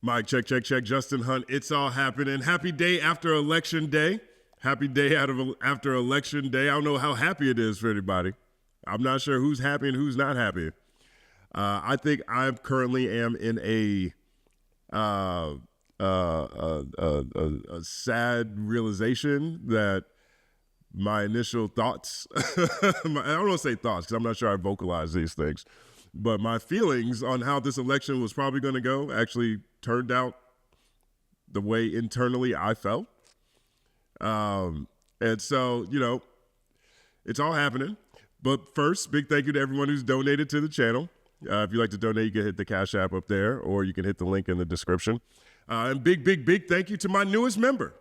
Mike, check, check, check. Justin Hunt, it's all happening. Happy day after Election Day. Happy day after Election Day. I don't know how happy it is for anybody. I'm not sure who's happy and who's not happy. I think I currently am in a sad realization that my initial thoughts, I don't want to say thoughts because I'm not sure I vocalize these things, but my feelings on how this election was probably going to go actually turned out the way internally I felt. And so, you know, it's all happening. But first, big thank you to everyone who's donated to the channel. If you'd like to donate, you can hit the Cash App up there, or you can hit the link in the description. And big thank you to my newest member,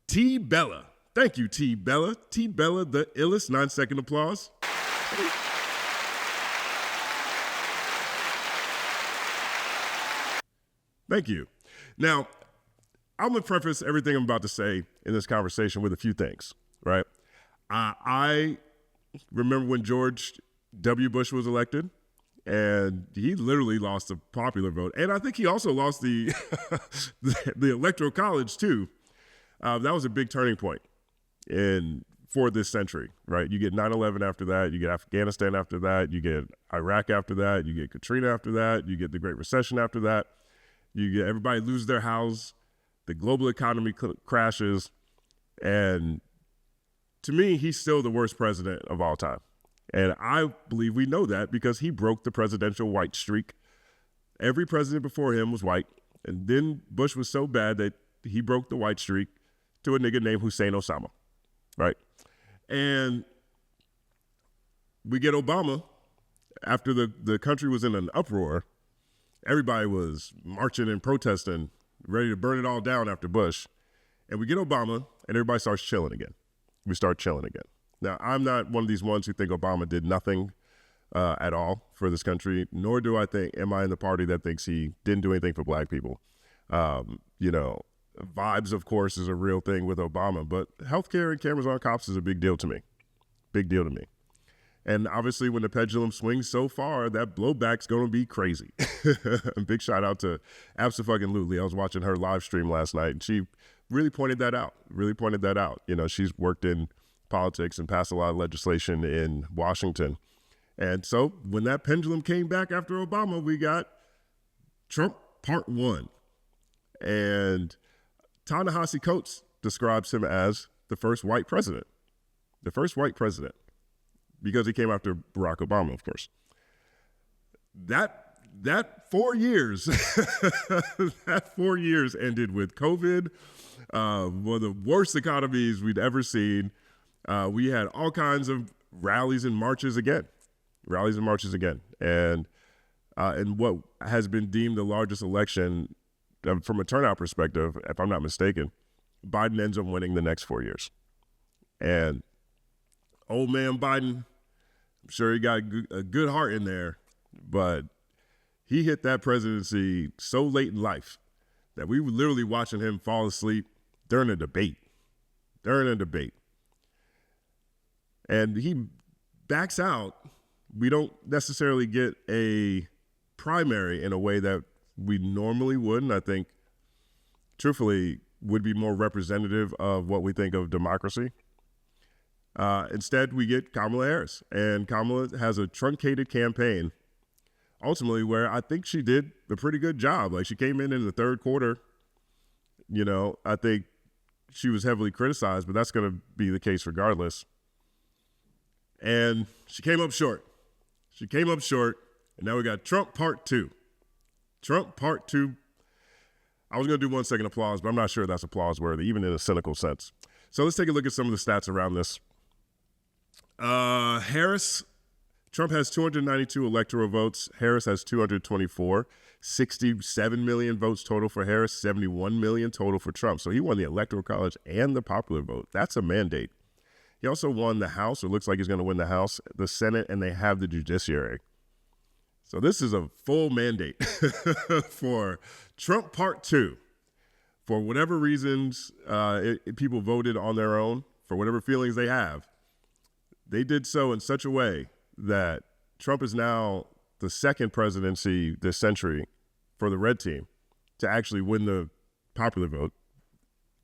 T. Bella. Thank you, T. Bella. T. Bella, the illest. 9-second applause. Thank you. Now, I'm going to preface everything I'm about to say in this conversation with a few things, right? I remember when George W. Bush was elected, and he literally lost the popular vote. And I think he also lost the the Electoral College, too. That was a big turning point for this century, right? You get 9/11 after that. You get Afghanistan after that. You get Iraq after that. You get Katrina after that. You get the Great Recession after that. You get everybody lose their house. The global economy crashes. And to me, he's still the worst president of all time. And I believe we know that because he broke the presidential white streak. Every president before him was white. And then Bush was so bad that he broke the white streak to a nigga named Hussein Osama, right? And we get Obama after the country was in an uproar. Everybody was marching and protesting, ready to burn it all down after Bush. And we get Obama, and everybody starts chilling again. We start chilling again. Now, I'm not one of these ones who think Obama did nothing at all for this country, nor am I in the party that thinks he didn't do anything for black people. You know, vibes, of course, is a real thing with Obama, but healthcare and cameras on cops is a big deal to me. Big deal to me. And obviously, when the pendulum swings so far, that blowback's going to be crazy. Big shout out to Fcking. I was watching her live stream last night, and she really pointed that out. You know, she's worked in politics and passed a lot of legislation in Washington. And so when that pendulum came back after Obama, we got Trump Part 1. And Ta-Nehisi Coates describes him as the first white president. The first white president. Because he came after Barack Obama, of course. That 4 years, that 4 years ended with COVID, one of the worst economies we'd ever seen. We had all kinds of rallies and marches again. And what has been deemed the largest election from a turnout perspective, if I'm not mistaken, Biden ends up winning the next 4 years. And old man Biden, I'm sure he got a good heart in there, but he hit that presidency so late in life that we were literally watching him fall asleep during a debate. And he backs out. We don't necessarily get a primary in a way that we normally would, and I think, truthfully, would be more representative of what we think of democracy. Instead, we get Kamala Harris, and Kamala has a truncated campaign, ultimately, where I think she did a pretty good job. Like, she came in the third quarter. You know, I think she was heavily criticized, but that's going to be the case regardless. And she came up short. And now we got Trump Part 2. Trump Part 2. I was going to do 1 second applause, but I'm not sure that's applause worthy, even in a cynical sense. So let's take a look at some of the stats around this. Trump has 292 electoral votes. Harris has 224. 67 million votes total for Harris, 71 million total for Trump. So he won the Electoral College and the popular vote. That's a mandate. He also won the House, or looks like he's going to win the House, the Senate, and they have the judiciary. So this is a full mandate for Trump Part 2. For whatever reasons, people voted on their own, for whatever feelings they have. They did so in such a way that Trump is now the second presidency this century for the red team to actually win the popular vote.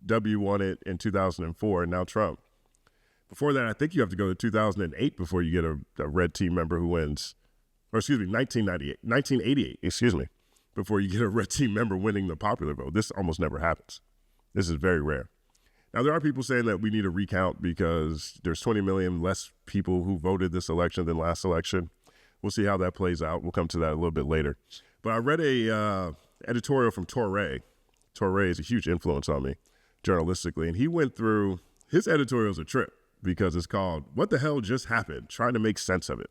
W won it in 2004, and now Trump. Before that, I think you have to go to 2008 before you get a red team member who wins. Or excuse me, 1988, excuse me, before you get a red team member winning the popular vote. This almost never happens. This is very rare. Now, there are people saying that we need a recount because there's 20 million less people who voted this election than last election. We'll see how that plays out. We'll come to that a little bit later. But I read a editorial from Torre. Torre is a huge influence on me journalistically, and he went through his editorial's a trip because it's called "What the Hell Just Happened?" Trying to make sense of it.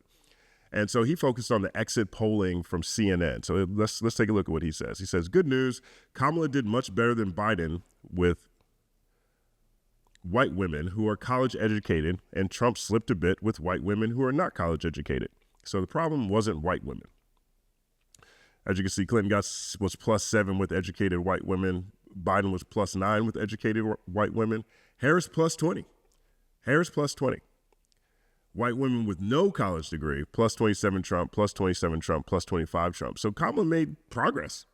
And so he focused on the exit polling from CNN. So let's take a look at what he says. He says, "Good news, Kamala did much better than Biden with white women who are college educated, and Trump slipped a bit with white women who are not college educated. So the problem wasn't white women." As you can see, Clinton was +7 with educated white women. Biden was +9 with educated white women. Harris +20. Harris +20. White women with no college degree, +27 Trump, +27 Trump, +25 Trump. So Kamala made progress.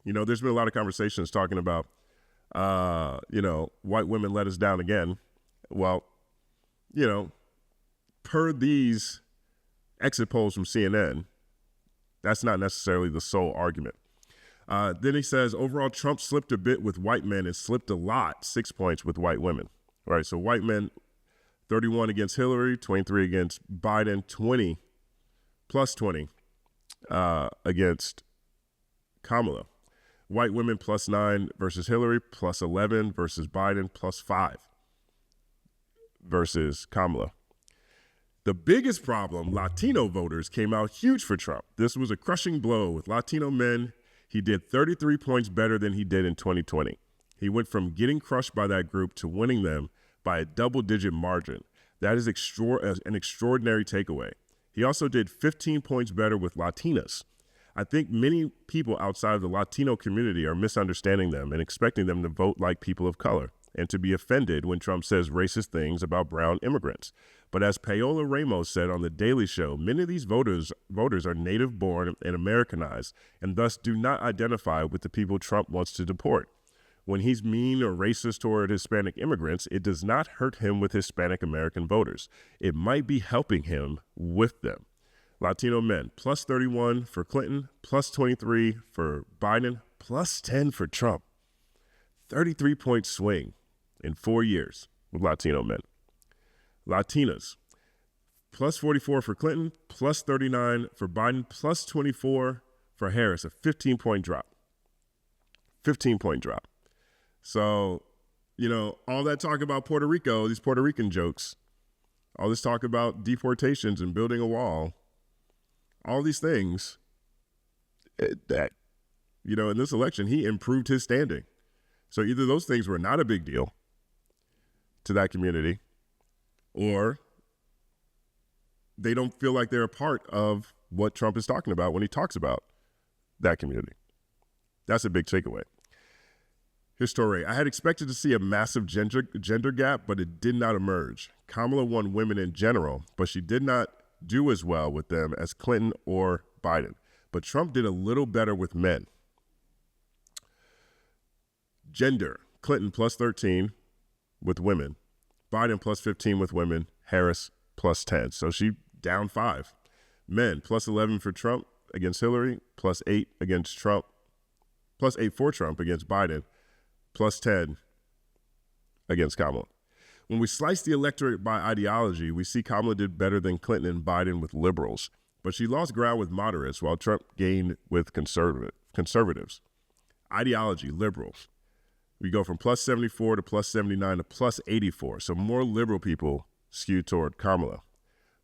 You know, there's been a lot of conversations talking about, white women let us down again. Well, per these exit polls from CNN, that's not necessarily the sole argument. Then he says, overall, Trump slipped a bit with white men and slipped a lot, 6 points with white women. All right, so white men, 31 against Hillary, 23 against Biden, 20, +20 against Kamala. White women +9 versus Hillary, +11 versus Biden, +5 versus Kamala. The biggest problem, Latino voters came out huge for Trump. This was a crushing blow with Latino men. He did 33 points better than he did in 2020. He went from getting crushed by that group to winning them by a double-digit margin. That is an extraordinary takeaway. He also did 15 points better with Latinas. I think many people outside of the Latino community are misunderstanding them and expecting them to vote like people of color and to be offended when Trump says racist things about brown immigrants. But as Paola Ramos said on The Daily Show, many of these voters are native-born and Americanized and thus do not identify with the people Trump wants to deport. When he's mean or racist toward Hispanic immigrants, it does not hurt him with Hispanic American voters. It might be helping him with them. Latino men, +31 for Clinton, +23 for Biden, +10 for Trump. 33-point swing in 4 years with Latino men. Latinas, +44 for Clinton, +39 for Biden, +24 for Harris, a 15-point drop. 15-point drop. So, all that talk about Puerto Rico, these Puerto Rican jokes, all this talk about deportations and building a wall, all these things, in this election, he improved his standing. So either those things were not a big deal to that community, or they don't feel like they're a part of what Trump is talking about when he talks about that community. That's a big takeaway. Here's Torre. I had expected to see a massive gender gap, but it did not emerge. Kamala won women in general, but she did not do as well with them as Clinton or Biden. But Trump did a little better with men. Gender, Clinton +13 with women. Biden +15 with women. Harris +10. So she down 5. Men, +11 for Trump against Hillary, +8 against Trump, +8 for Trump against Biden, +10 against Kamala. When we slice the electorate by ideology, we see Kamala did better than Clinton and Biden with liberals, but she lost ground with moderates while Trump gained with conservatives. Ideology, liberals. We go from +74 to +79 to +84, so more liberal people skewed toward Kamala.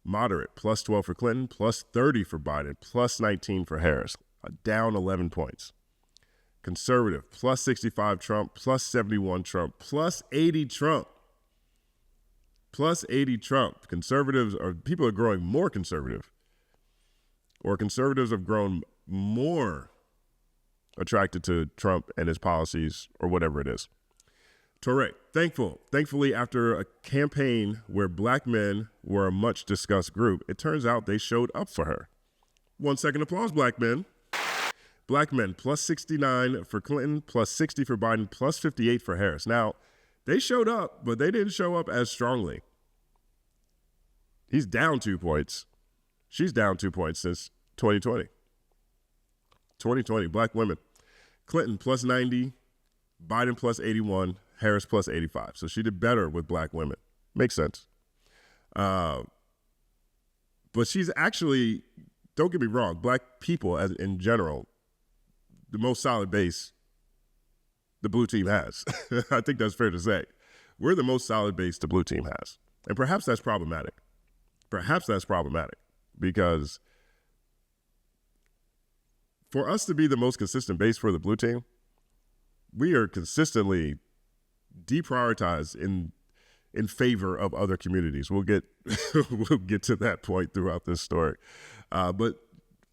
Moderate, +12 for Clinton, +30 for Biden, +19 for Harris, down 11 points. Conservative, +65 Trump, +71 Trump, +80 Trump. +80 Trump. People are growing more conservative. Or conservatives have grown more attracted to Trump and his policies or whatever it is. Torre, thankfully, after a campaign where black men were a much discussed group, it turns out they showed up for her. 1 second applause, black men. Black men, plus 69 for Clinton, plus 60 for Biden, plus 58 for Harris. Now, they showed up, but they didn't show up as strongly. He's down 2 points. She's down 2 points since 2020. 2020, black women. Clinton, plus 90, Biden, plus 81, Harris, plus 85. So she did better with black women. Makes sense. But she's actually, don't get me wrong, black people as in general, the most solid base the blue team has. I think that's fair to say. We're the most solid base the blue team has. And perhaps that's problematic. Because for us to be the most consistent base for the blue team, we are consistently deprioritized in favor of other communities. We'll get to that point throughout this story. But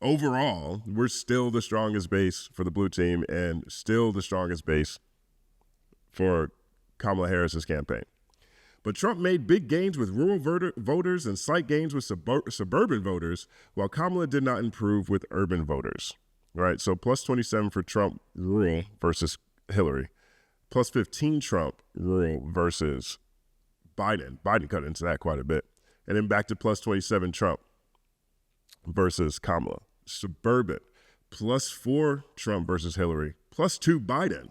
overall, we're still the strongest base for the blue team and still the strongest base for Kamala Harris's campaign. But Trump made big gains with rural voters and slight gains with suburban voters, while Kamala did not improve with urban voters. Right, so plus 27 for Trump rural versus Hillary, plus 15 Trump rural versus Biden. Biden cut into that quite a bit. And then back to plus 27 Trump versus Kamala. Suburban, plus 4 Trump versus Hillary, plus 2 Biden.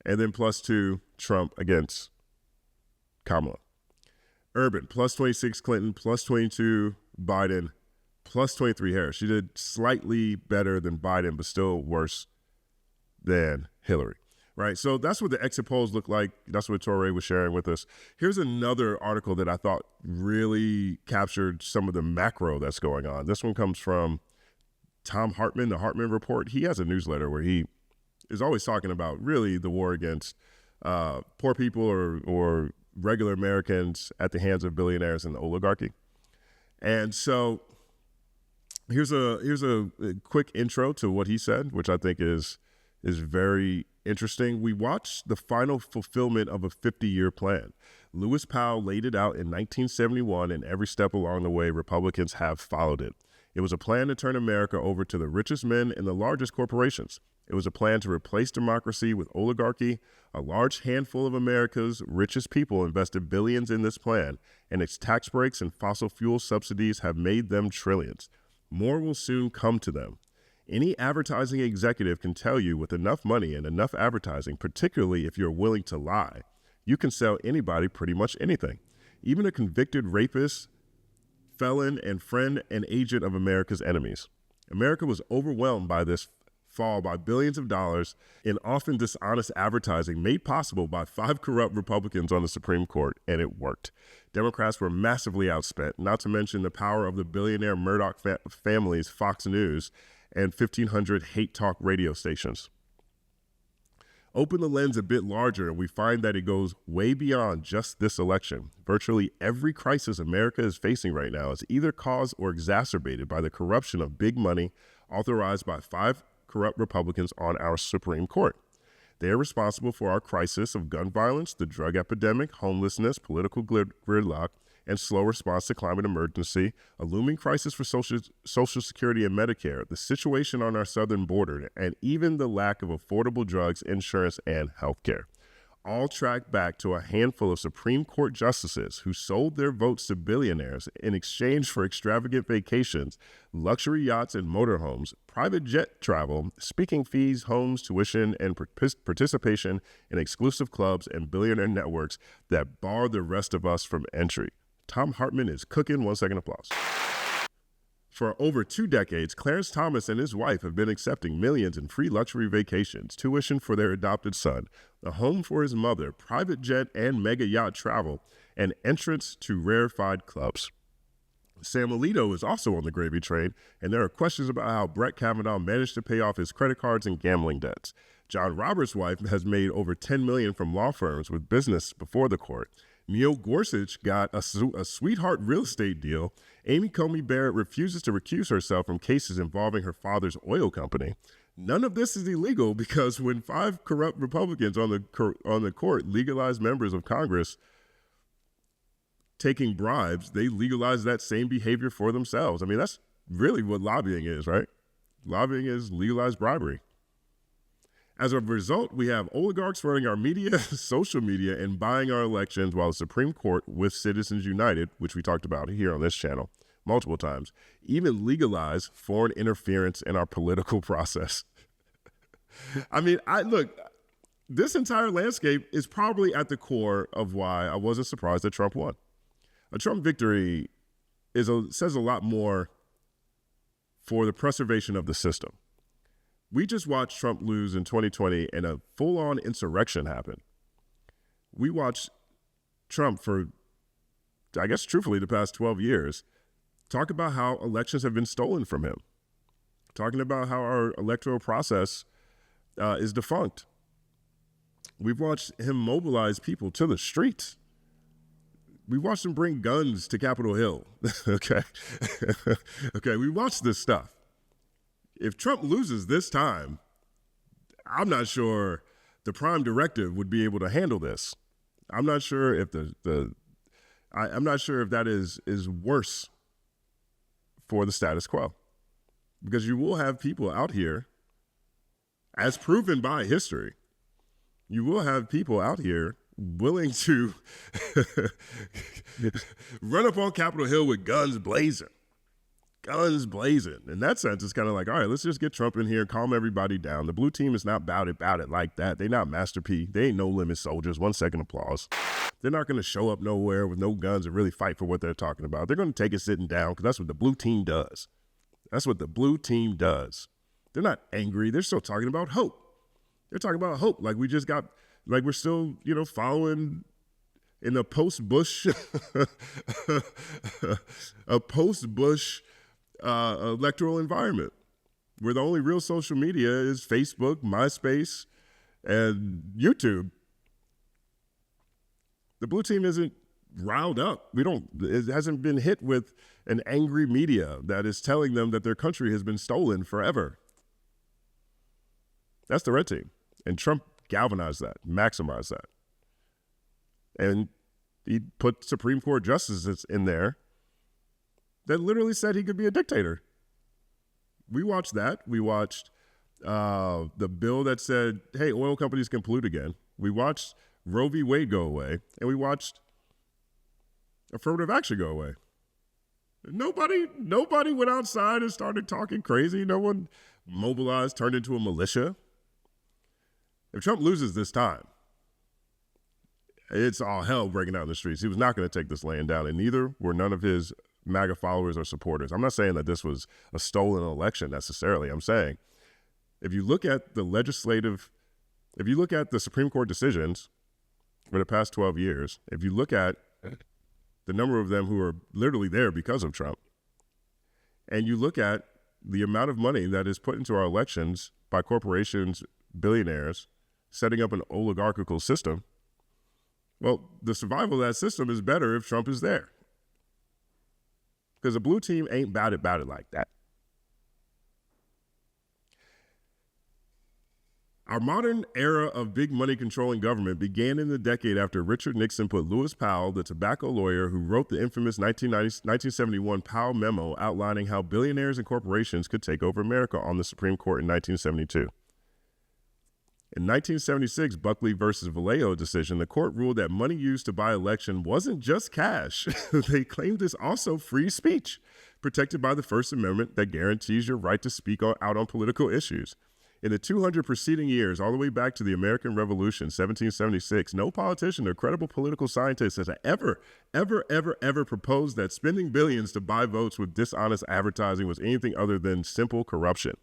And then plus 2 Trump against Kamala. Urban, plus 26 Clinton, plus 22 Biden, plus 23 Harris. She did slightly better than Biden, but still worse than Hillary, right? So that's what the exit polls look like. That's what Torrey was sharing with us. Here's another article that I thought really captured some of the macro that's going on. This one comes from Tom Hartman, the Hartman Report. He has a newsletter where he is always talking about really the war against poor people or regular Americans at the hands of billionaires and the oligarchy. And so here's a quick intro to what he said, which I think is very interesting. We watched the final fulfillment of a 50-year plan. Lewis Powell laid it out in 1971, and every step along the way, Republicans have followed it. It was a plan to turn America over to the richest men and the largest corporations. It was a plan to replace democracy with oligarchy. A large handful of America's richest people invested billions in this plan, and its tax breaks and fossil fuel subsidies have made them trillions. More will soon come to them. Any advertising executive can tell you with enough money and enough advertising, particularly if you're willing to lie, you can sell anybody pretty much anything. Even a convicted rapist, felon, and friend and agent of America's enemies. America was overwhelmed by this fall by billions of dollars in often dishonest advertising made possible by 5 corrupt Republicans on the Supreme Court, and it worked. Democrats were massively outspent, not to mention the power of the billionaire Murdoch family's Fox News and 1,500 hate talk radio stations. Open the lens a bit larger, and we find that it goes way beyond just this election. Virtually every crisis America is facing right now is either caused or exacerbated by the corruption of big money authorized by 5 corrupt Republicans on our Supreme Court. They are responsible for our crisis of gun violence, the drug epidemic, homelessness, political gridlock, and slow response to climate emergency, a looming crisis for Social Security and Medicare, the situation on our southern border, and even the lack of affordable drugs, insurance, and health care. All track back to a handful of Supreme Court justices who sold their votes to billionaires in exchange for extravagant vacations, luxury yachts and motorhomes, private jet travel, speaking fees, homes, tuition, and participation in exclusive clubs and billionaire networks that bar the rest of us from entry. Tom Hartman is cooking. 1 second applause. For over 2 decades, Clarence Thomas and his wife have been accepting millions in free luxury vacations, tuition for their adopted son, a home for his mother, private jet and mega yacht travel, and entrance to rarefied clubs. Sam Alito is also on the gravy train, and there are questions about how Brett Kavanaugh managed to pay off his credit cards and gambling debts. John Roberts' wife has made over $10 million from law firms with business before the court. Neil Gorsuch got a sweetheart real estate deal. Amy Coney Barrett refuses to recuse herself from cases involving her father's oil company. None of this is illegal because when 5 corrupt Republicans on the court legalized members of Congress taking bribes, they legalize that same behavior for themselves. I mean, that's really what lobbying is, right? Lobbying is legalized bribery. As a result, we have oligarchs running our media, social media, and buying our elections, while the Supreme Court, with Citizens United, which we talked about here on this channel multiple times, even legalize foreign interference in our political process. I mean, look, this entire landscape is probably at the core of why I wasn't surprised that Trump won. A Trump victory says a lot more for the preservation of the system. We just watched Trump lose in 2020 and a full-on insurrection happen. We watched Trump for, I guess, truthfully, the past 12 years, talk about how elections have been stolen from him, talking about how our electoral process is defunct. We've watched him mobilize people to the streets. We watched him bring guns to Capitol Hill. Okay. Okay. We watched this stuff. If Trump loses this time, I'm not sure the prime directive would be able to handle this. I'm not sure if I'm not sure if that is worse for the status quo, because you will have people out here, as proven by history, you will have people out here willing to run up on Capitol Hill with guns blazing. Guns blazing. In that sense, it's kind of like, all right, let's just get Trump in here, calm everybody down. The blue team is not about it like that. They're not Master P. They ain't no limit soldiers. 1 second applause. They're not going to show up nowhere with no guns and really fight for what they're talking about. They're going to take it sitting down, because that's what the blue team does. That's what the blue team does. They're not angry. They're still talking about hope. They're talking about hope like we just got, like we're still, following in a post-Bush, electoral environment where the only real social media is Facebook, MySpace, and YouTube. The blue team isn't riled up. It hasn't been hit with an angry media that is telling them that their country has been stolen forever. That's the red team. And Trump galvanized that, maximized that. And he put Supreme Court justices in there that literally said he could be a dictator. We watched that. We watched the bill that said, hey, oil companies can pollute again. We watched Roe v. Wade go away. And we watched affirmative action go away. Nobody went outside and started talking crazy. No one mobilized, turned into a militia. If Trump loses this time, it's all hell breaking out in the streets. He was not going to take this laying down, and neither were none of his MAGA followers or supporters. I'm not saying that this was a stolen election necessarily. I'm saying if you look at the Supreme Court decisions for the past 12 years, if you look at the number of them who are literally there because of Trump, and you look at the amount of money that is put into our elections by corporations, billionaires, setting up an oligarchical system, well, the survival of that system is better if Trump is there. Because the blue team ain't about it like that. Our modern era of big money controlling government began in the decade after Richard Nixon put Lewis Powell, the tobacco lawyer who wrote the infamous 1971 Powell memo outlining how billionaires and corporations could take over America, on the Supreme Court in 1972. In 1976, Buckley versus Vallejo decision, the court ruled that money used to buy election wasn't just cash. They claimed it's also free speech, protected by the First Amendment that guarantees your right to speak out on political issues. In the 200 preceding years, all the way back to the American Revolution, 1776, no politician or credible political scientist has ever proposed that spending billions to buy votes with dishonest advertising was anything other than simple corruption.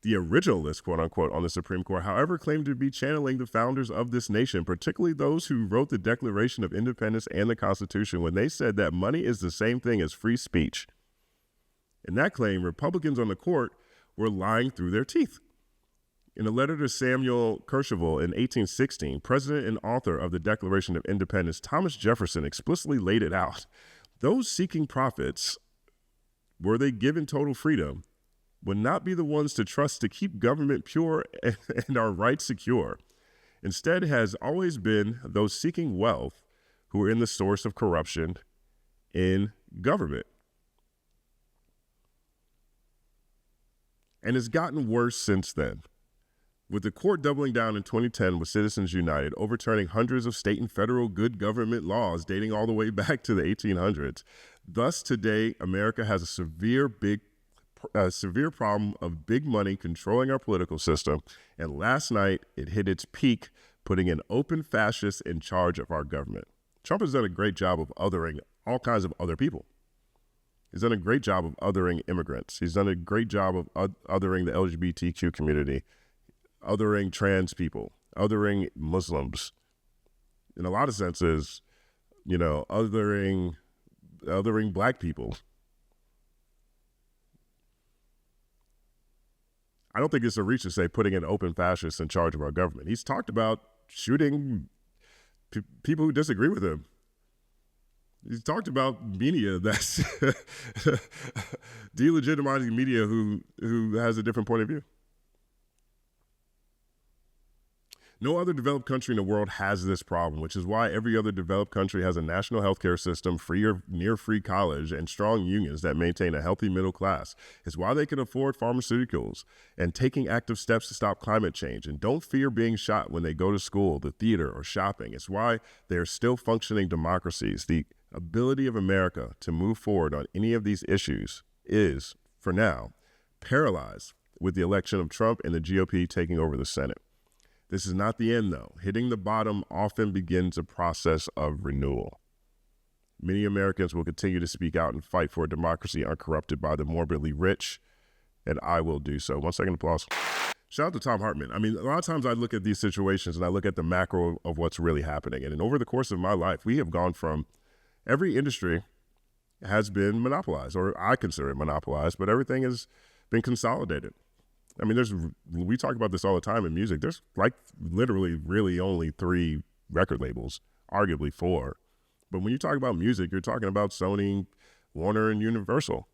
The originalists, quote unquote, on the Supreme Court, however, claimed to be channeling the founders of this nation, particularly those who wrote the Declaration of Independence and the Constitution, when they said that money is the same thing as free speech. In that claim, Republicans on the court were lying through their teeth. In a letter to Samuel Kercheval in 1816, president and author of the Declaration of Independence, Thomas Jefferson explicitly laid it out. Those seeking profits, were they given total freedom, would not be the ones to trust to keep government pure and our rights secure. Instead, it has always been those seeking wealth who are in the source of corruption in government. And it's gotten worse since then. With the court doubling down in 2010 with Citizens United, overturning hundreds of state and federal good government laws dating all the way back to the 1800s. Thus, today, America has a severe problem of big money controlling our political system. And last night, it hit its peak, putting an open fascist in charge of our government. Trump has done a great job of othering all kinds of other people. He's done a great job of othering immigrants. He's done a great job of othering the LGBTQ community, othering trans people, othering Muslims. In a lot of senses, othering black people. I don't think it's a reach to say putting an open fascist in charge of our government. He's talked about shooting people who disagree with him. He's talked about media that's delegitimizing media who has a different point of view. No other developed country in the world has this problem, which is why every other developed country has a national healthcare system, free or near free college, and strong unions that maintain a healthy middle class. It's why they can afford pharmaceuticals and taking active steps to stop climate change and don't fear being shot when they go to school, the theater, or shopping. It's why they are still functioning democracies. The ability of America to move forward on any of these issues is, for now, paralyzed with the election of Trump and the GOP taking over the Senate. This is not the end, though. Hitting the bottom often begins a process of renewal. Many Americans will continue to speak out and fight for a democracy uncorrupted by the morbidly rich, and I will do so. 1 second applause. Shout out to Tom Hartman. I mean, a lot of times I look at these situations and I look at the macro of what's really happening. And over the course of my life, we have gone from every industry has been monopolized, or I consider it monopolized, but everything has been consolidated. I mean, we talk about this all the time in music. There's like literally really only 3 record labels, arguably 4. But when you talk about music, you're talking about Sony, Warner, and Universal.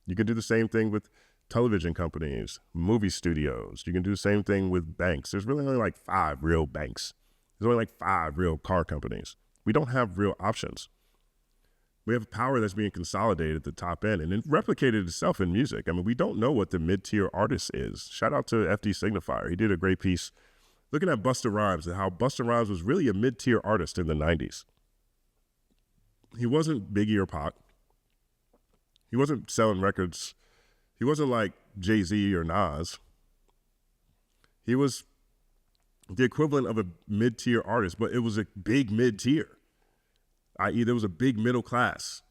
You can do the same thing with television companies, movie studios. You can do the same thing with banks. There's really only like 5 real banks. There's only like 5 real car companies. We don't have real options. We have power that's being consolidated at the top end and it replicated itself in music. I mean, we don't know what the mid-tier artist is. Shout out to FD Signifier. He did a great piece looking at Busta Rhymes and how Busta Rhymes was really a mid-tier artist in the 90s. He wasn't Biggie or Pac. He wasn't selling records. He wasn't like Jay-Z or Nas. He was the equivalent of a mid-tier artist, but it was a big mid-tier. I.e., there was a big middle class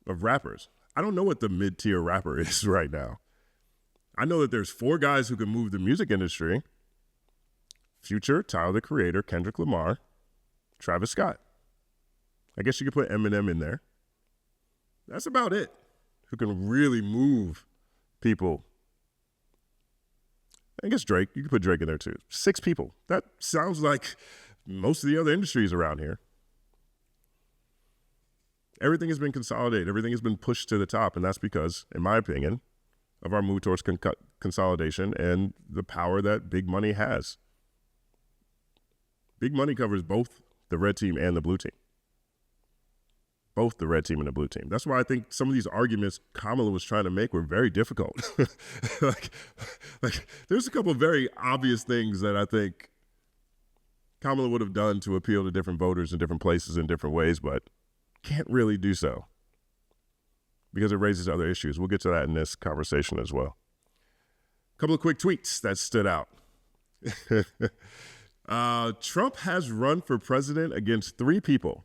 of rappers. I don't know what the mid-tier rapper is right now. I know that there's 4 guys who can move the music industry. Future, Tyler, the Creator, Kendrick Lamar, Travis Scott. I guess you could put Eminem in there. That's about it. Who can really move people. I guess Drake. You could put Drake in there too. 6 people. That sounds like most of the other industries around here. Everything has been consolidated. Everything has been pushed to the top. And that's because, in my opinion, of our move towards consolidation and the power that big money has. Big money covers both the red team and the blue team. Both the red team and the blue team. That's why I think some of these arguments Kamala was trying to make were very difficult. like there's a couple of very obvious things that I think Kamala would have done to appeal to different voters in different places in different ways, but can't really do so because it raises other issues. We'll get to that in this conversation as well. A couple of quick tweets that stood out. Trump has run for president against 3 people: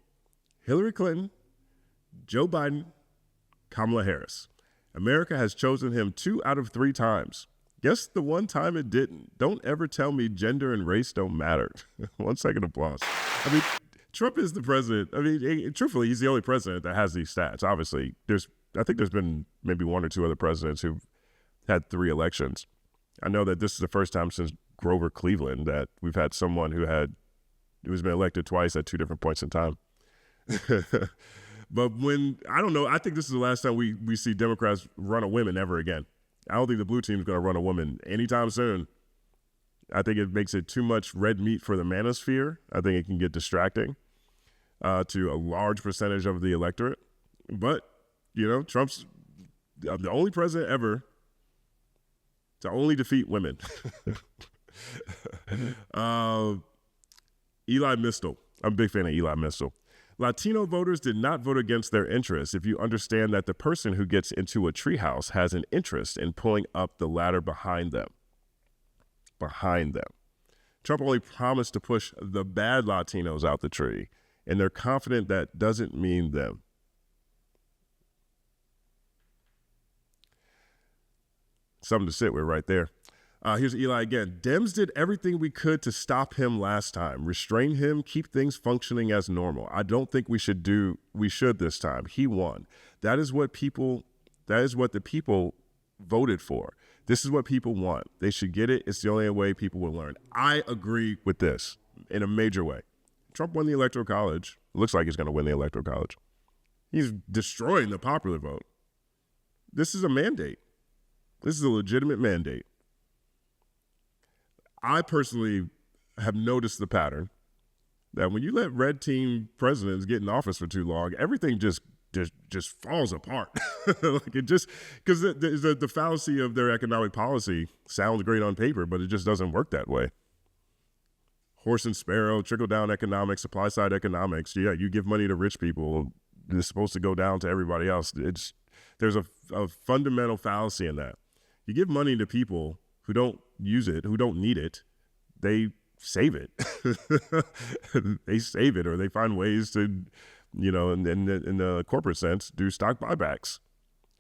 Hillary Clinton, Joe Biden, Kamala Harris. America has chosen him 2 out of 3 times. Guess the one time it didn't. Don't ever tell me gender and race don't matter. 1 second applause. I mean, Trump is the president. I mean, truthfully, he's the only president that has these stats. Obviously, I think there's been maybe 1 or 2 other presidents who've had 3 elections. I know that this is the first time since Grover Cleveland that we've had someone who's been elected twice at 2 different points in time. But I don't know, I think this is the last time we see Democrats run a woman ever again. I don't think the blue team is going to run a woman anytime soon. I think it makes it too much red meat for the manosphere. I think it can get distracting to a large percentage of the electorate. But, Trump's the only president ever to only defeat women. Eli Mistel. I'm a big fan of Eli Mistel. Latino voters did not vote against their interests if you understand that the person who gets into a treehouse has an interest in pulling up the ladder behind them. Trump only promised to push the bad Latinos out the tree, and they're confident that doesn't mean them. Something to sit with right there. Here's Eli again. Dems did everything we could to stop him last time, restrain him, keep things functioning as normal. I don't think we should this time. He won. That is what the people voted for. This is what people want. They should get it. It's the only way people will learn. I agree with this in a major way. Trump won the Electoral College. It looks like he's going to win the Electoral College. He's destroying the popular vote. This is a mandate. This is a legitimate mandate. I personally have noticed the pattern that when you let red team presidents get in office for too long, everything just falls apart. Like it just, because the fallacy of their economic policy sounds great on paper, but it just doesn't work that way. Horse and sparrow, trickle down economics, supply side economics. Yeah, you give money to rich people, it's supposed to go down to everybody else. There's a fundamental fallacy in that. You give money to people who don't use it, who don't need it, they save it. They save it, or they find ways to, in the corporate sense, do stock buybacks,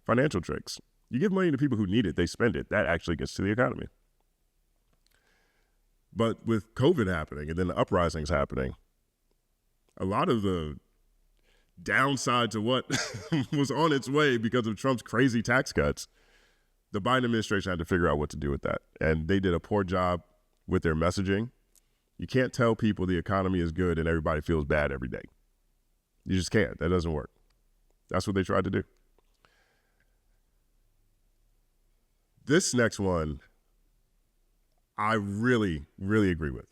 financial tricks. You give money to people who need it, they spend it. That actually gets to the economy. But with COVID happening and then the uprisings happening, a lot of the downside to what was on its way because of Trump's crazy tax cuts, the Biden administration had to figure out what to do with that. And they did a poor job with their messaging. You can't tell people the economy is good and everybody feels bad every day. You just can't. That doesn't work. That's what they tried to do. This next one, I really, really agree with.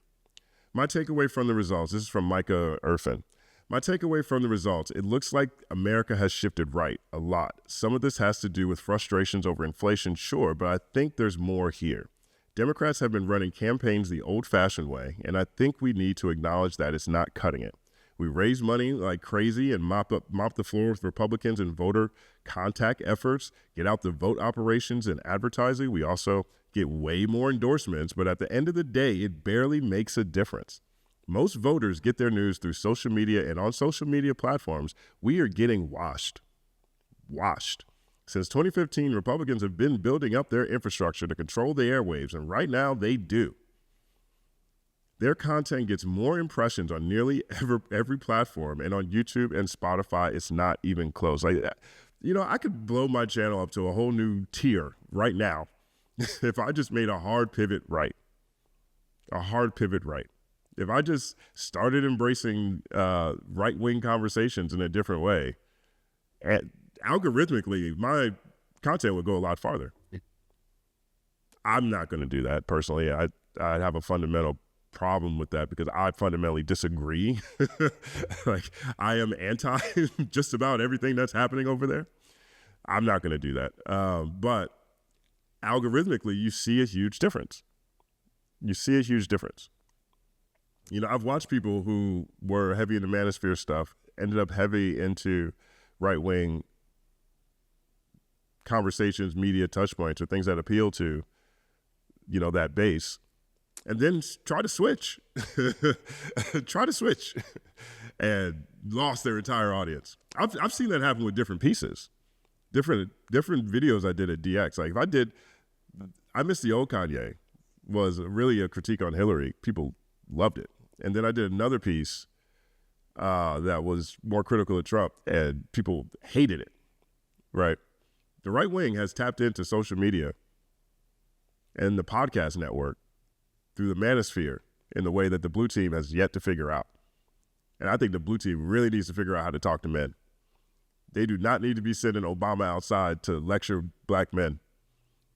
My takeaway from the results, this is from Micah Irfin. My takeaway from the results, it looks like America has shifted right a lot. Some of this has to do with frustrations over inflation, sure, but I think there's more here. Democrats have been running campaigns the old-fashioned way, and I think we need to acknowledge that it's not cutting it. We raise money like crazy and mop the floor with Republicans and voter contact efforts, get out the vote operations and advertising. We also get way more endorsements, but at the end of the day, it barely makes a difference. Most voters get their news through social media, and on social media platforms, we are getting washed. Since 2015, Republicans have been building up their infrastructure to control the airwaves, and right now they do. Their content gets more impressions on nearly every platform, and on YouTube and Spotify, it's not even close. I could blow my channel up to a whole new tier right now if I just made a hard pivot right. If I just started embracing right-wing conversations in a different way, algorithmically, my content would go a lot farther. I'm not going to do that personally. I have a fundamental problem with that because I fundamentally disagree. Like, I am anti just about everything that's happening over there. I'm not going to do that. But algorithmically, you see a huge difference. I've watched people who were heavy into manosphere stuff, ended up heavy into right-wing conversations, media touch points, or things that appeal to, that base, and then try to switch, and lost their entire audience. I've seen that happen with different pieces, different videos I did at DX. Like I Miss the Old Kanye was really a critique on Hillary. People loved it. And then I did another piece that was more critical of Trump, and people hated it, right? The right wing has tapped into social media and the podcast network through the manosphere in the way that the blue team has yet to figure out. And I think the blue team really needs to figure out how to talk to men. They do not need to be sending Obama outside to lecture black men.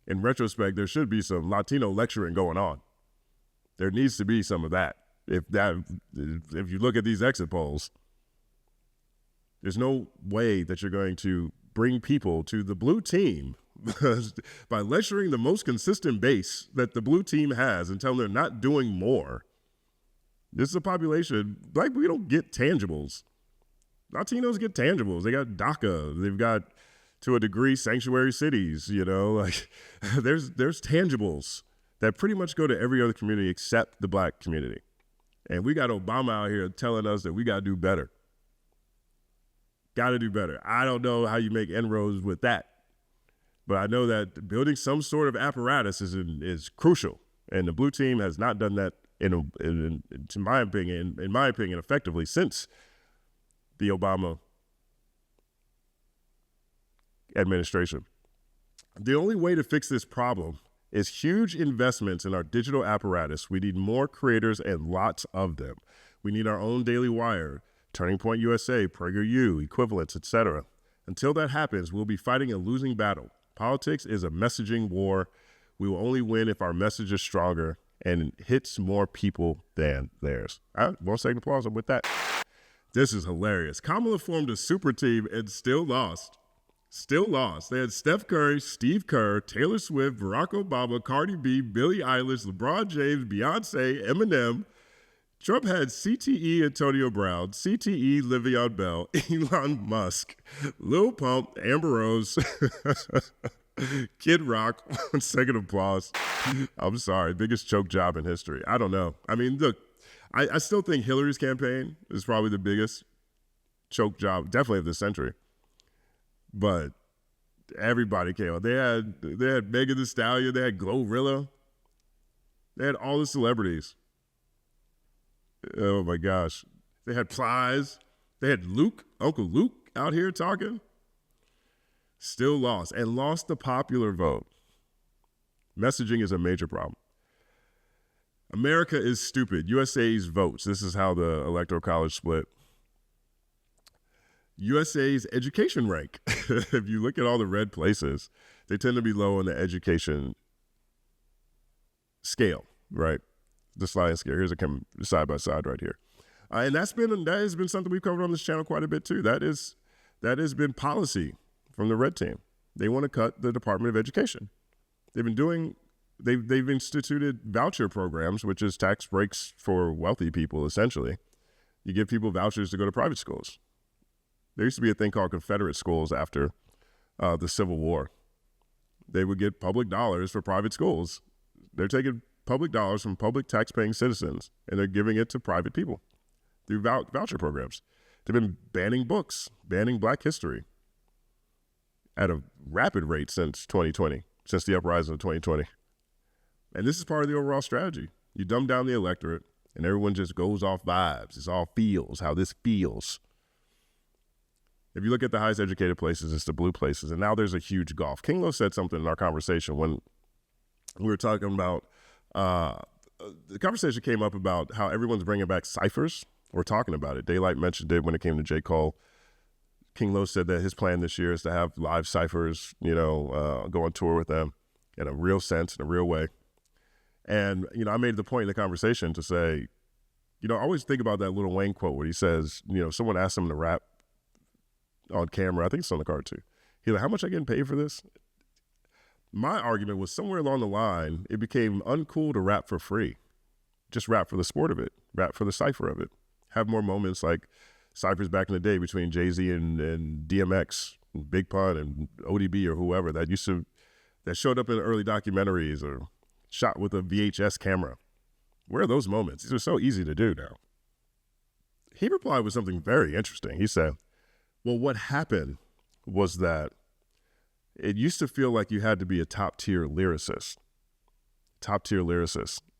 In retrospect, there should be some Latino lecturing going on. There needs to be some of that. If you look at these exit polls, there's no way that you're going to bring people to the blue team by lecturing the most consistent base that the blue team has and telling them they're not doing more. This is a population, black people don't get tangibles. Latinos get tangibles. They got DACA. They've got, to a degree, sanctuary cities, like there's tangibles that pretty much go to every other community except the black community. And we got Obama out here telling us that we got to do better. Got to do better. I don't know how you make inroads with that, but I know that building some sort of apparatus is crucial, and the blue team has not done that in my opinion, effectively since the Obama administration. The only way to fix this problem is huge investments in our digital apparatus. We need more creators and lots of them. We need our own Daily Wire, Turning Point USA, PragerU, equivalents, etc. Until that happens, we'll be fighting a losing battle. Politics is a messaging war. We will only win if our message is stronger and hits more people than theirs. All right, 1 second applause. I'm with that. This is hilarious. Kamala formed a super team and still lost. Still lost. They had Steph Curry, Steve Kerr, Taylor Swift, Barack Obama, Cardi B, Billie Eilish, LeBron James, Beyonce, Eminem. Trump had CTE Antonio Brown, CTE Le'Veon Bell, Elon Musk, Lil Pump, Amber Rose, Kid Rock. 1 second applause. I'm sorry. Biggest choke job in history. I don't know. I mean, look, I still think Hillary's campaign is probably the biggest choke job, definitely of the century. But everybody came out. They had Megan Thee Stallion. They had Glorilla. They had all the celebrities. Oh my gosh. They had Plies. They had Luke, Uncle Luke out here talking. Still lost, and lost the popular vote. Messaging is a major problem. America is stupid. USA's votes. This is how the Electoral College split. USA's education rank. If you look at all the red places, they tend to be low on the education scale, right? The sliding scale. Here's a side by side right here. And that has been something we've covered on this channel quite a bit too. That has been policy from the red team. They want to cut the Department of Education. They've instituted voucher programs, which is tax breaks for wealthy people, essentially. You give people vouchers to go to private schools. There used to be a thing called Confederate schools after the Civil War. They would get public dollars for private schools. They're taking public dollars from public tax-paying citizens, and they're giving it to private people through voucher programs. They've been banning books, banning Black history at a rapid rate since 2020, since the uprising of 2020. And this is part of the overall strategy. You dumb down the electorate, and everyone just goes off vibes. It's all feels, how this feels. If you look at the highest educated places, it's the blue places. And now there's a huge gulf. King Lo said something in our conversation when we were talking about, the conversation came up about how everyone's bringing back ciphers. We're talking about it. Daylight mentioned it when it came to J. Cole. King Lo said that his plan this year is to have live ciphers, go on tour with them in a real sense, in a real way. And, I made the point in the conversation to say, I always think about that Lil Wayne quote where he says, someone asked him to rap on camera. I think it's on the card too. He's like, how much I getting paid for this? My argument was somewhere along the line, it became uncool to rap for free. Just rap for the sport of it. Rap for the cipher of it. Have more moments like ciphers back in the day between Jay-Z and DMX, and Big Pun and ODB or whoever that showed up in early documentaries or shot with a VHS camera. Where are those moments? These are so easy to do now. He replied with something very interesting. He said, well, what happened was that it used to feel like you had to be a top-tier lyricist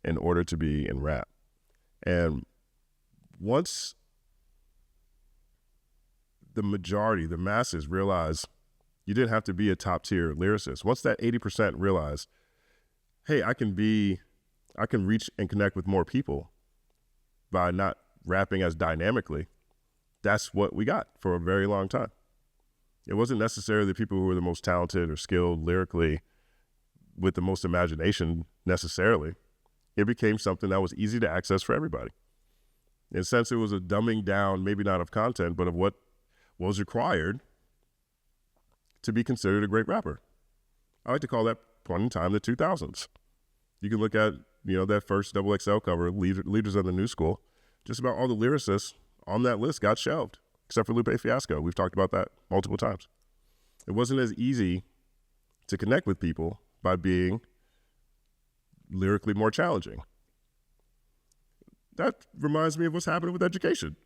in order to be in rap. And once the majority, the masses realized you didn't have to be a top-tier lyricist. Once that 80% realized, hey, I can reach and connect with more people by not rapping as dynamically, that's what we got for a very long time. It wasn't necessarily the people who were the most talented or skilled lyrically with the most imagination necessarily. It became something that was easy to access for everybody. In a sense, it was a dumbing down, maybe not of content, but of what was required to be considered a great rapper. I like to call that point in time the 2000s. You can look at, that first XXL cover, Leaders of the New School. Just about all the lyricists on that list got shelved, except for Lupe Fiasco. We've talked about that multiple times. It wasn't as easy to connect with people by being lyrically more challenging. That reminds me of what's happening with education.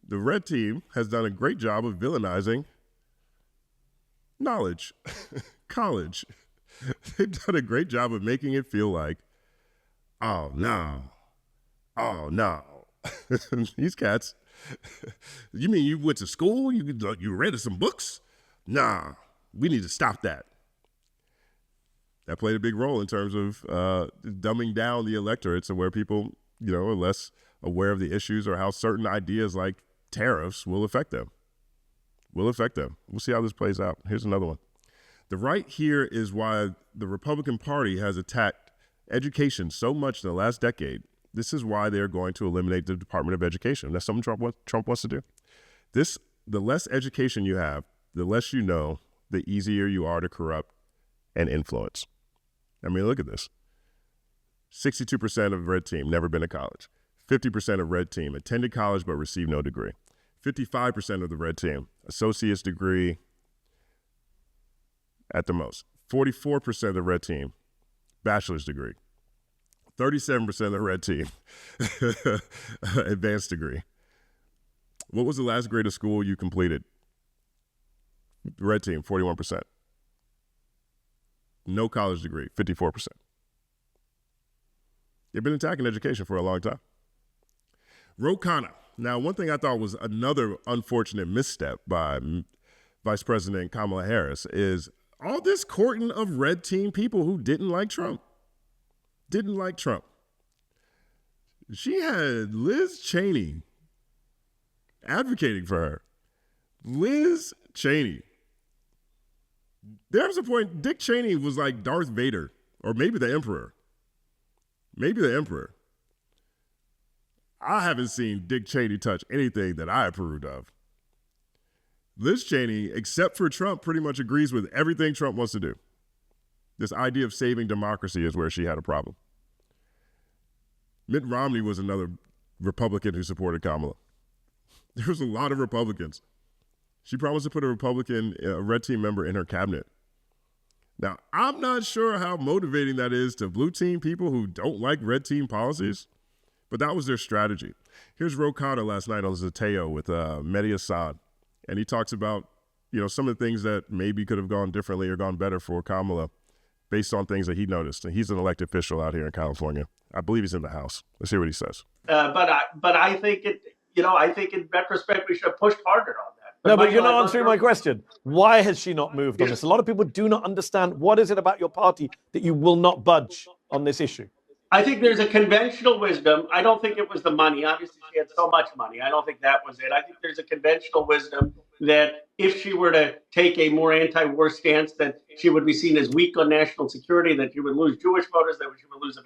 The red team has done a great job of villainizing knowledge, college. They've done a great job of making it feel like, oh no, these cats. You mean you went to school? You read some books? Nah, we need to stop that. That played a big role in terms of dumbing down the electorate to where people, are less aware of the issues or how certain ideas like tariffs will affect them. We'll see how this plays out. Here's another one. The right here is why the Republican Party has attacked education so much in the last decade. This is why they're going to eliminate the Department of Education. That's something Trump wants to do. The less education you have, the less you know, the easier you are to corrupt and influence. I mean, look at this. 62% of red team never been to college. 50% of red team attended college but received no degree. 55% of the red team, associate's degree at the most. 44% of the red team, bachelor's degree. 37% of the red team, advanced degree. What was the last grade of school you completed? Red team, 41%. No college degree, 54%. They've been attacking education for a long time. Recount. Now, one thing I thought was another unfortunate misstep by Vice President Kamala Harris is all this courting of red team people who didn't like Trump. She had Liz Cheney advocating for her. Liz Cheney. There was a point, Dick Cheney was like Darth Vader, or maybe the Emperor. I haven't seen Dick Cheney touch anything that I approved of. Liz Cheney, except for Trump, pretty much agrees with everything Trump wants to do. This idea of saving democracy is where she had a problem. Mitt Romney was another Republican who supported Kamala. There was a lot of Republicans. She promised to put a red team member in her cabinet. Now, I'm not sure how motivating that is to blue team people who don't like red team policies, but that was their strategy. Here's Recount last night on Zateo with Mehdi Hasan, and he talks about, some of the things that maybe could have gone differently or gone better for Kamala based on things that he noticed. And he's an elected official out here in California. I believe he's in the House. Let's hear what he says. But I think I think in retrospect we should have pushed harder on that. But you're not answering my question. Why has she not moved on this? A lot of people do not understand what is it about your party that you will not budge on this issue. I think there's a conventional wisdom. I don't think it was the money. Obviously, she had so much money. I don't think that was it. I think there's a conventional wisdom that if she were to take a more anti-war stance, that she would be seen as weak on national security, that she would lose Jewish voters, that she would lose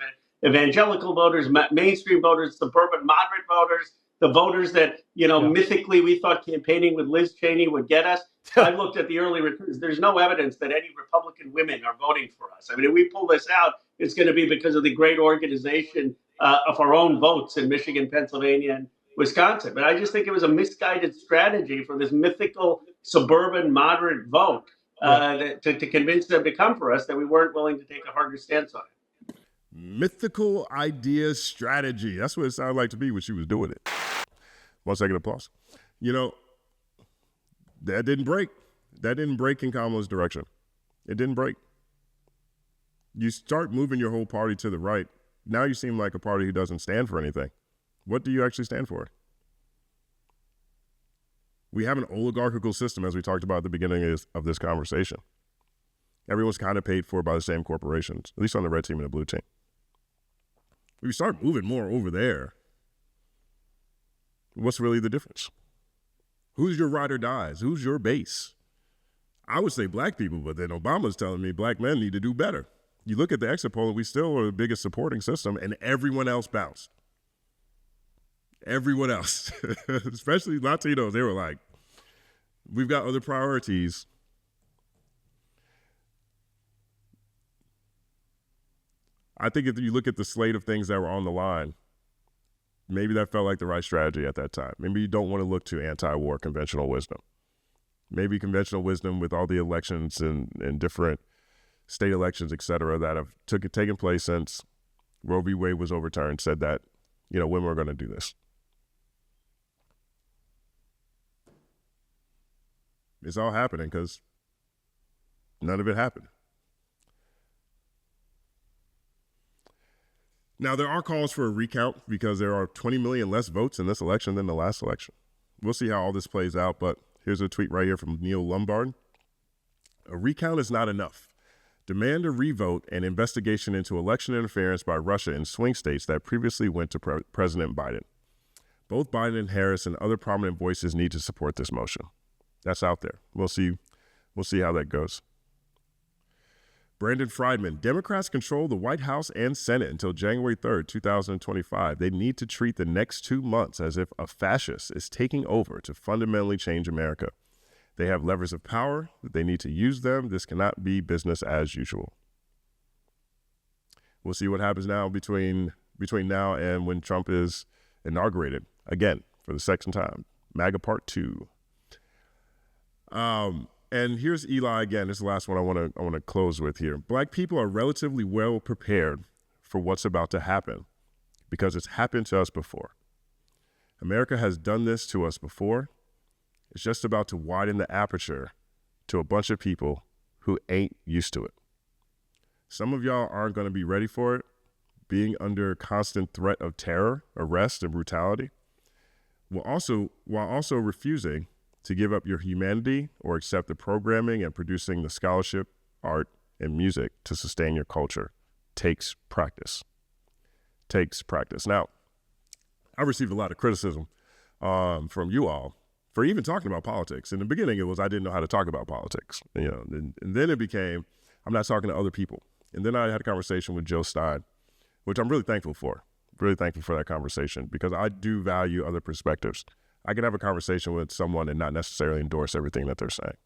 evangelical voters, mainstream voters, suburban moderate voters, the voters that, mythically we thought campaigning with Liz Cheney would get us. I looked at the early returns. There's no evidence that any Republican women are voting for us. I mean, if we pull this out, it's going to be because of the great organization of our own votes in Michigan, Pennsylvania, and Wisconsin. But I just think it was a misguided strategy for this mythical suburban moderate vote to convince them to come for us that we weren't willing to take a harder stance on it. Mythical idea strategy. That's what it sounded like to me when she was doing it. 1 second applause. That didn't break. That didn't break in Kamala's direction. It didn't break. You start moving your whole party to the right. Now you seem like a party who doesn't stand for anything. What do you actually stand for? We have an oligarchical system, as we talked about at the beginning of this conversation. Everyone's kind of paid for by the same corporations, at least on the red team and the blue team. If you start moving more over there, what's really the difference? Who's your ride or dies? Who's your base? I would say black people, but then Obama's telling me black men need to do better. You look at the exit poll, and we still are the biggest supporting system, and everyone else bounced. Everyone else, especially Latinos, they were like, we've got other priorities. I think if you look at the slate of things that were on the line, maybe that felt like the right strategy at that time. Maybe you don't want to look to anti-war conventional wisdom. Maybe conventional wisdom with all the elections and different state elections, et cetera, that have taken place since Roe v. Wade was overturned, said that, when we're going to do this. It's all happening because none of it happened. Now, there are calls for a recount because there are 20 million less votes in this election than the last election. We'll see how all this plays out, but here's a tweet right here from Neil Lombard. A recount is not enough. Demand a revote and investigation into election interference by Russia in swing states that previously went to President Biden. Both Biden and Harris and other prominent voices need to support this motion. That's out there. We'll see how that goes. Brandon Friedman, Democrats control the White House and Senate until January 3rd, 2025. They need to treat the next 2 months as if a fascist is taking over to fundamentally change America. They have levers of power. They need to use them. This cannot be business as usual. We'll see what happens now between now and when Trump is inaugurated again for the second time. MAGA Part 2. And here's Eli again. This is the last one I want to close with here. Black people are relatively well prepared for what's about to happen because it's happened to us before. America has done this to us before. It's just about to widen the aperture to a bunch of people who ain't used to it. Some of y'all aren't going to be ready for it, being under constant threat of terror, arrest, and brutality, while also refusing to give up your humanity or accept the programming and producing the scholarship, art, and music to sustain your culture. Takes practice. Now, I received a lot of criticism from you all for even talking about politics. In the beginning, it was I didn't know how to talk about politics, and then it became I'm not talking to other people. And then I had a conversation with Joe Stein, which I'm really thankful for. Really thankful for that conversation because I do value other perspectives. I can have a conversation with someone and not necessarily endorse everything that they're saying.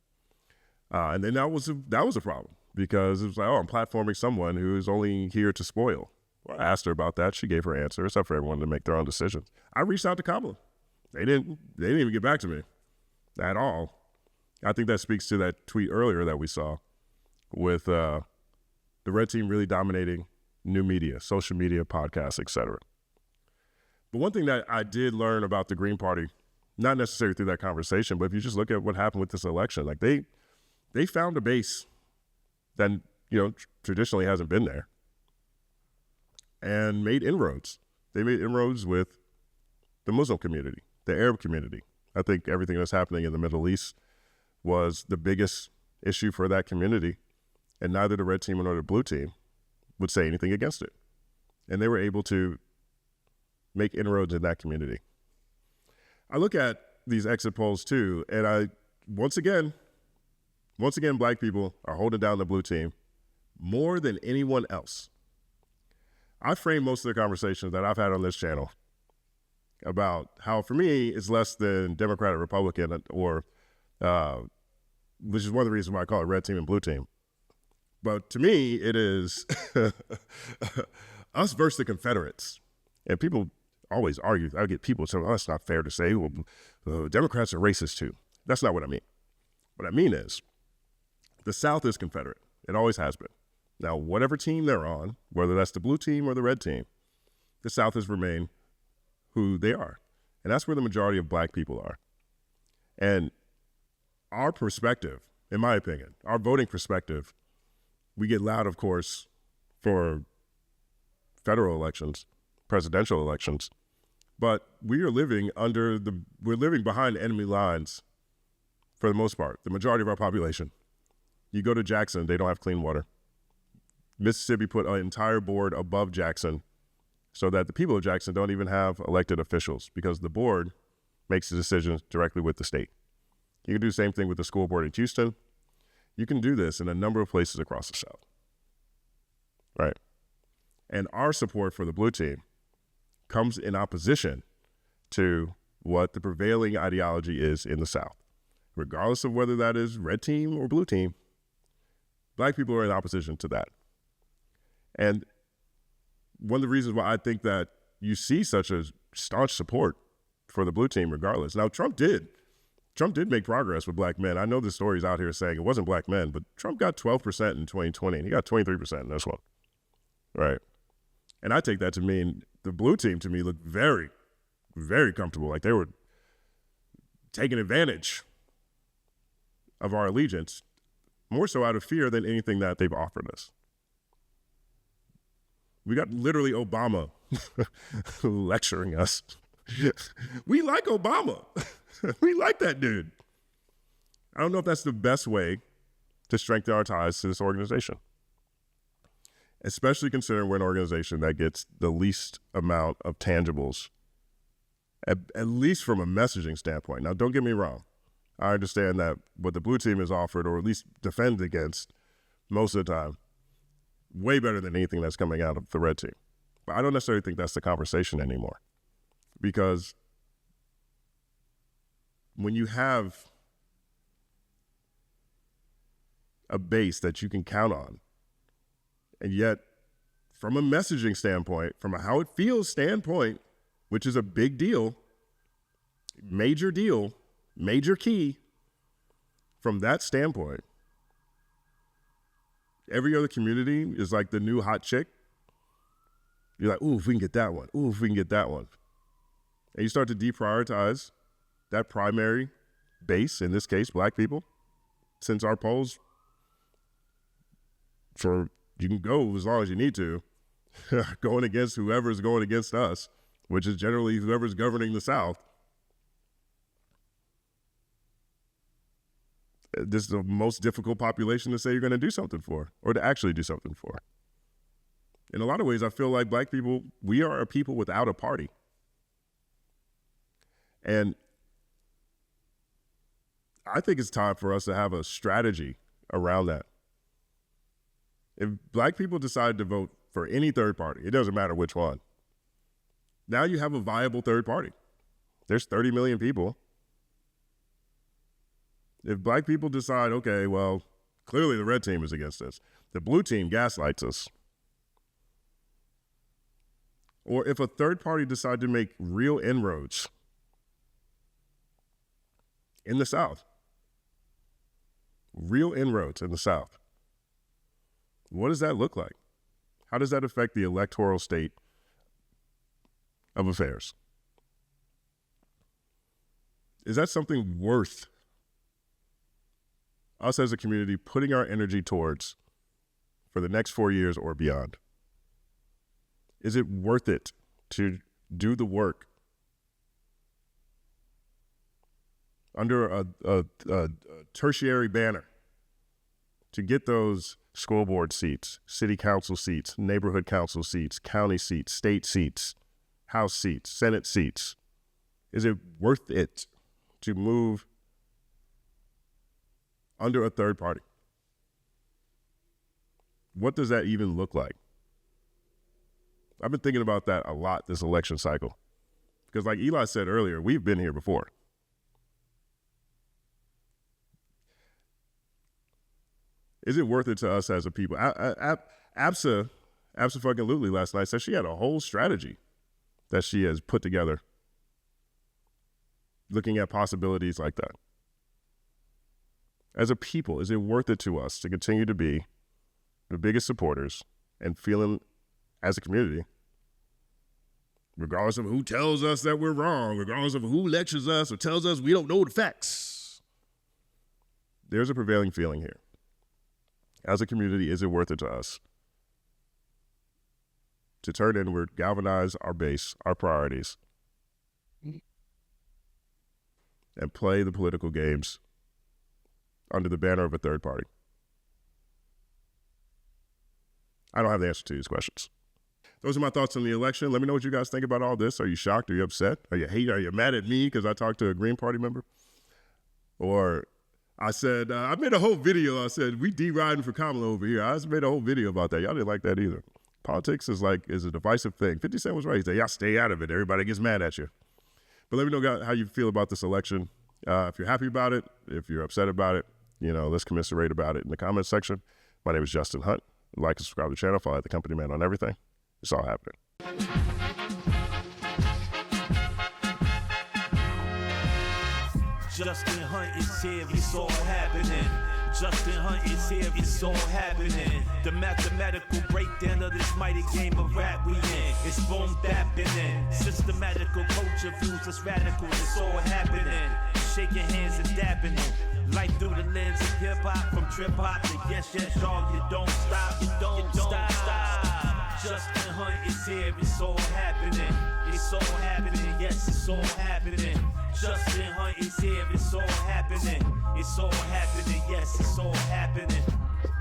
And then that was a problem because it was like, I'm platforming someone who is only here to spoil. Well, I asked her about that. She gave her answer. It's up for everyone to make their own decisions. I reached out to Kamala. They didn't even get back to me at all. I think that speaks to that tweet earlier that we saw with the red team really dominating new media, social media, podcasts, etc. But one thing that I did learn about the Green Party, not necessarily through that conversation, but if you just look at what happened with this election, like they found a base that traditionally hasn't been there and made inroads. They made inroads with the Muslim community, the Arab community. I think everything that's happening in the Middle East was the biggest issue for that community, and neither the red team nor the blue team would say anything against it. And they were able to make inroads in that community. I look at these exit polls too, and once again, black people are holding down the blue team more than anyone else. I frame most of the conversations that I've had on this channel about how, for me, it's less than Democrat or Republican, or which is one of the reasons why I call it red team and blue team. But to me, it is us versus the Confederates. And people always argue. I get people saying, that's not fair to say. Well, Democrats are racist too. That's not what I mean. What I mean is the South is Confederate. It always has been. Now, whatever team they're on, whether that's the blue team or the red team, the South has remained who they are. And that's where the majority of black people are. And our perspective, in my opinion, our voting perspective, we get loud, of course, for federal elections, presidential elections, but we're living behind enemy lines for the most part, the majority of our population. You go to Jackson, they don't have clean water. Mississippi put an entire board above Jackson so that the people of Jackson don't even have elected officials because the board makes the decisions directly with the state. You can do the same thing with the school board in Houston. You can do this in a number of places across the South, right? And our support for the blue team comes in opposition to what the prevailing ideology is in the South. Regardless of whether that is red team or blue team, black people are in opposition to that. And one of the reasons why I think that you see such a staunch support for the blue team regardless. Now, Trump did make progress with black men. I know the stories out here saying it wasn't black men, but Trump got 12% in 2020, and he got 23% in this one, right? And I take that to mean the blue team, to me, looked very, very comfortable. Like they were taking advantage of our allegiance, more so out of fear than anything that they've offered us. We got literally Obama lecturing us. We like Obama. We like that dude. I don't know if that's the best way to strengthen our ties to this organization, especially considering we're an organization that gets the least amount of tangibles, at least from a messaging standpoint. Now, don't get me wrong. I understand that what the blue team has offered, or at least defend against most of the time, way better than anything that's coming out of the red team. But I don't necessarily think that's the conversation anymore. Because when you have a base that you can count on, and yet from a messaging standpoint, from a how it feels standpoint, which is a big deal, major key, from that standpoint, every other community is like the new hot chick. You're like, ooh, if we can get that one. Ooh, if we can get that one. And you start to deprioritize that primary base, in this case, black people, since our polls, you can go as long as you need to, going against whoever's going against us, which is generally whoever's governing the South. This is the most difficult population to say you're going to do something for, or to actually do something for. In a lot of ways, I feel like black people, we are a people without a party. And I think it's time for us to have a strategy around that. If black people decide to vote for any third party, it doesn't matter which one, now you have a viable third party. There's 30 million people. If black people decide, okay, well, clearly the red team is against us, the blue team gaslights us, or if a third party decide to make real inroads in the South, real inroads in the South, what does that look like? How does that affect the electoral state of affairs? Is that something worth us as a community putting our energy towards for the next 4 years or beyond? Is it worth it to do the work under a tertiary banner to get those school board seats, city council seats, neighborhood council seats, county seats, state seats, House seats, Senate seats? Is it worth it to move under a third party? What does that even look like? I've been thinking about that a lot this election cycle. Because like Eli said earlier, we've been here before. Is it worth it to us as a people? Abso-fucking-lutely last night said she had a whole strategy that she has put together looking at possibilities like that. As a people, is it worth it to us to continue to be the biggest supporters and feeling as a community, regardless of who tells us that we're wrong, regardless of who lectures us or tells us we don't know the facts? There's a prevailing feeling here. As a community, is it worth it to us to turn inward, galvanize our base, our priorities, and play the political games under the banner of a third party? I don't have the answer to these questions. Those are my thoughts on the election. Let me know what you guys think about all this. Are you shocked? Are you upset? Are you mad at me because I talked to a Green Party member? Or I said, I made a whole video. I said, we deriding for Kamala over here. I just made a whole video about that. Y'all didn't like that either. Politics is a divisive thing. 50 Cent was right. He said, y'all stay out of it. Everybody gets mad at you. But let me know how you feel about this election. If you're happy about it, if you're upset about it, let's commiserate about it in the comments section. My name is Justin Hunt. Like and subscribe to the channel. Follow the Company Man on everything. It's all happening. Justin Hunt is here, it's all happening. Justin Hunt is here, it's all happening. The mathematical breakdown of this mighty game of rap we in. It's boom bapping. Systematical culture views us radical, it's all happening. Shaking hands and dapping it. Life through the lens of hip hop, from trip hop to yes, y'all, you don't stop, you don't stop. Justin Hunt is here, it's all happening. It's all happening, yes, it's all happening. Justin Hunt is here, it's all happening. It's all happening, yes, it's all happening.